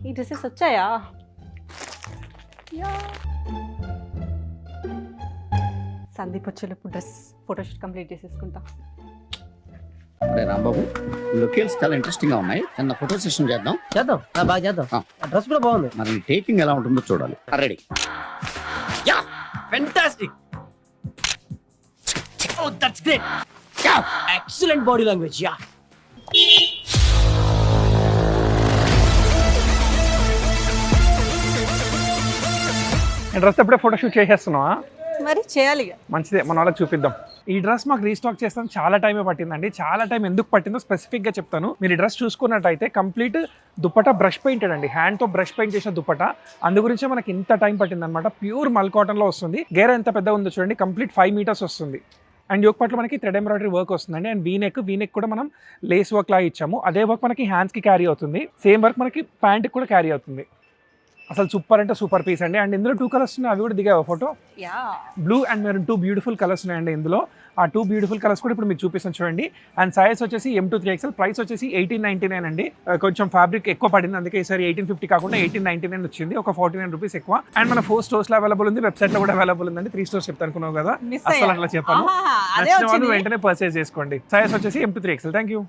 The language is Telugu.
ఈ డ్రెస్సెస్ వచ్చాయా? సందీప్ వచ్చేటప్పుడు డ్రెస్ ఫోటోషూట్ కంప్లీట్ చేసేసుకుంటా. అరే రాంబాబు, లొకేషన్స్ చాలా ఇంట్రెస్టింగ్ గా ఉన్నాయి. చిన్న ఫోటో సెషన్ చేద్దాం. చేద్దాం, బాగా చేద్దాం. డ్రెస్ కూడా బాగుంది. మరి టేకింగ్ ఎలా ఉంటుందో చూడాలి. Ready? Yeah, fantastic. Oh that's great. Yeah, excellent body language. Yeah. Dress ఎప్పుడే ఫోటోషూట్ చేసేస్తున్నావా? మరి చేయాలి. మంచిదే, మన వాళ్ళకి చూపిద్దాం. ఈ డ్రెస్ మాకు రీస్టాక్ చేస్తాం చాలా టైమే పట్టిందండి. చాలా టైం ఎందుకు పట్టిందో స్పెసిఫిక్గా చెప్తాను. మీరు ఈ డ్రెస్ చూసుకున్నట్టయితే కంప్లీట్ దుప్పట బ్రష్ పెయింటెడ్ అండి, హ్యాండ్తో బ్రష్ పెయింట్ చేసిన దుప్పట. అందు గురించే మనకి ఇంత టైం పట్టిందనమాట. ప్యూర్ మల్ కాటన్లో వస్తుంది. గేర్ ఎంత పెద్దగా ఉందో చూడండి, కంప్లీట్ 5 meters వస్తుంది. అండ్ యోక్ పట్ల మనకి థ్రెడ్ ఎంబ్రాయిడరీ వర్క్ వస్తుందండి. అండ్ వీనెక్ కూడా మనం లేస్ వర్క్ లాగా ఇచ్చాము. అదే వర్క్ మనకి హ్యాండ్స్కి క్యారీ అవుతుంది. సేమ్ వర్క్ మనకి ప్యాంట్కి కూడా క్యారీ అవుతుంది. అసలు సూపర్ అంటే సూపర్ పీస్ అండి. అండ్ ఇందులో 2 colours ఉన్నాయి, అవి కూడా దిగావు ఫోటో. Blue and maroon 2 beautiful colours ఉన్నాయండి ఇందులో. ఆ 2 బ్యూటిఫుల్ కలర్స్ కూడా ఇప్పుడు మీకు చూపిస్తాను చూడండి. అండ్ సైజ్ వచ్చేసి M to 3XL. ప్రైస్ వచ్చేసి 1899 అండి. కొంచెం ఫ్యాబ్రిక్ ఎక్కువ పడింది, అందుకే ఈసారి 1850 కాకుండా 1899 వచ్చింది, ఒక 49 రూపీస్ ఎక్కువ. అండ్ మన 4 stores లో అవైలబుల్ ఉంది, వెబ్సైట్ లో కూడా అవైలబుల్ ఉందండి. 3 stores చెప్తాను అనుకున్నావు కదా, అసలు అట్లా చెప్పాను. నచ్చిన వాళ్ళు వెంటనే పర్చేస్ చేసుకోండి. సైజ్ వచ్చేసి M to 3XL. Thank you.